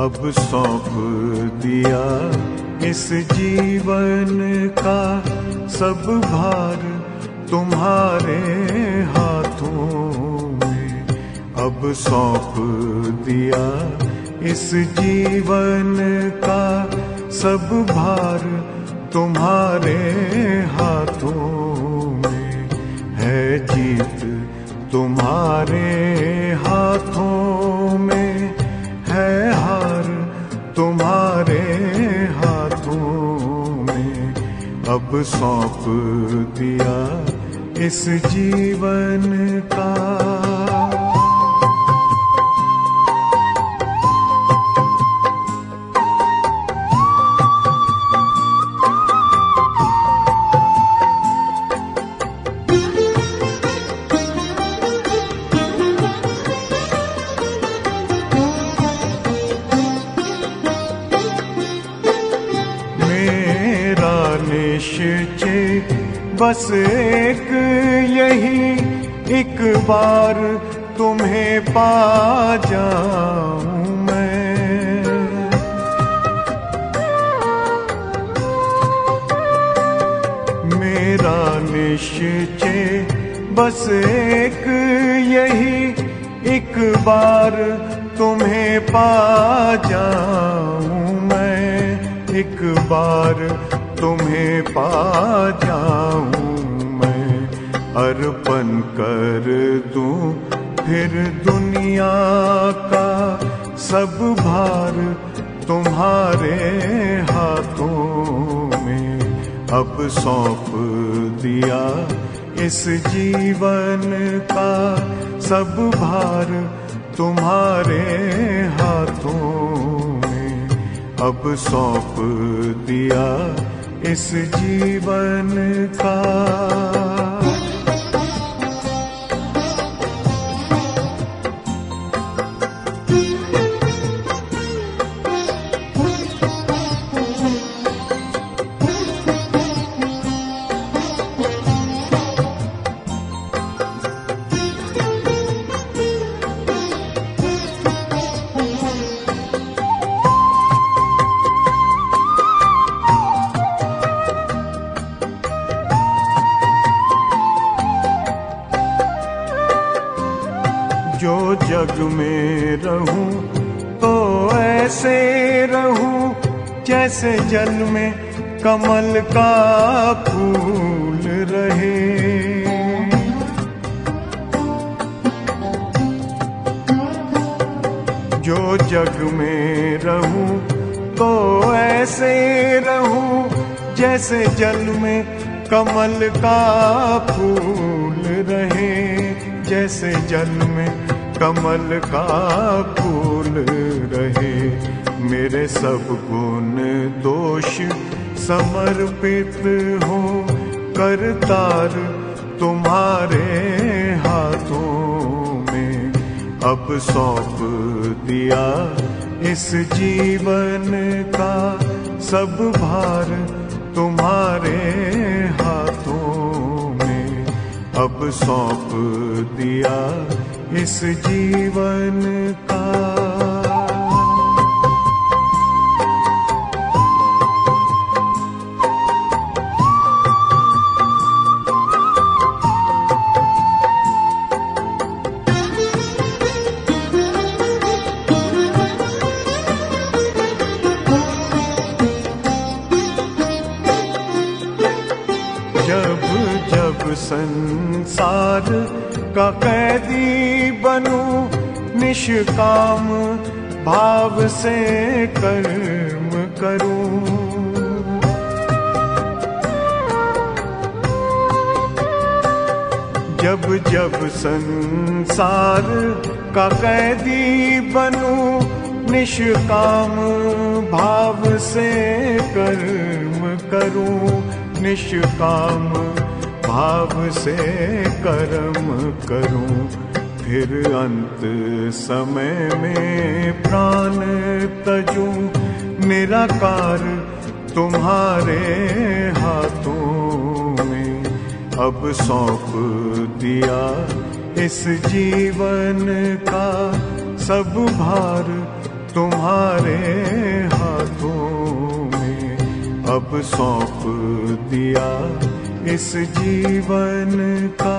अब सौंप दिया इस जीवन का सब भार तुम्हारे हाथों में। अब सौंप दिया इस जीवन का सब भार तुम्हारे हाथों में। है जीत तुम्हारे हाथों में, है हार तुम्हारे हाथों में। अब सौंप दिया इस जीवन का। निश्चय बस एक यही, एक बार तुम्हें पा जाऊं मैं। मेरा निश्चय बस एक यही, एक बार तुम्हें पा जाऊं मैं। एक बार तुम्हें पा जाऊं मैं। अर्पण कर दूं फिर दुनिया का सब भार तुम्हारे हाथों में। अब सौंप दिया इस जीवन का सब भार तुम्हारे हाथों में। अब सौंप दिया इस जीवन का। जो जग में रहूं तो ऐसे रहूं जैसे जल में कमल का फूल रहे। जो जग में रहूं तो ऐसे रहूं जैसे जल में कमल का फूल रहे। जैसे जल में कमल का फूल रहे। मेरे सब गुण दोष समर्पित हो करतार तुम्हारे हाथों में। अब सौंप दिया इस जीवन का सब भार तुम्हारे हाथों में। अब सौंप दिया इस जीवन का। जब जब संसार का कैदी बनूं, निष्काम भाव से कर्म करूं। जब जब संसार का कैदी बनूं, निष्काम भाव से कर्म करूं। निष्काम भाव से कर्म करूं। फिर अंत समय में प्राण तजूं, निराकार तुम्हारे हाथों में। अब सौंप दिया इस जीवन का सब भार तुम्हारे हाथों में अब सौंप दिया इस जीवन का।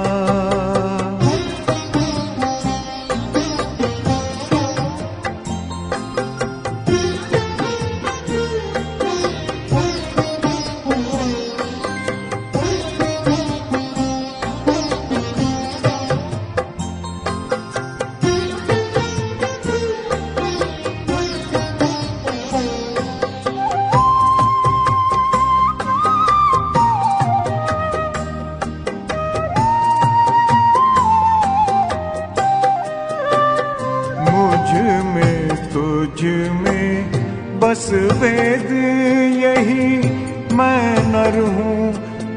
तुझ में बस वेद यही, मैं नर हूँ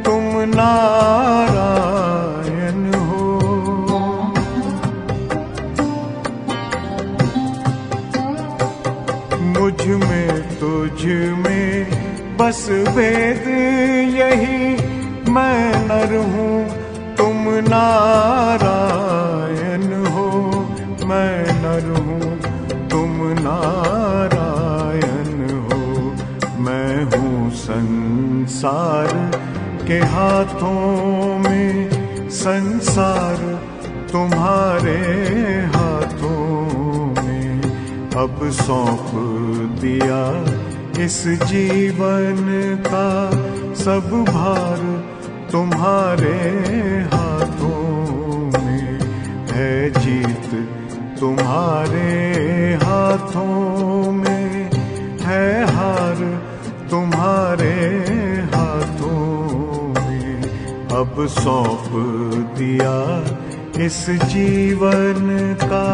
तुम नारायण हो। मुझ में तुझ में बस वेद यही, मैं नर हूँ तुम नारायण हो। मैं नर हूँ तुम नारायण हो। मैं हूँ संसार के हाथों में, संसार तुम्हारे हाथों में अब सौंप दिया इस जीवन का। सब भार तुम्हारे हाथों में है, जीत तुम्हारे हाथों में है, हार तुम्हारे हाथों में अब सौंप दिया इस जीवन का।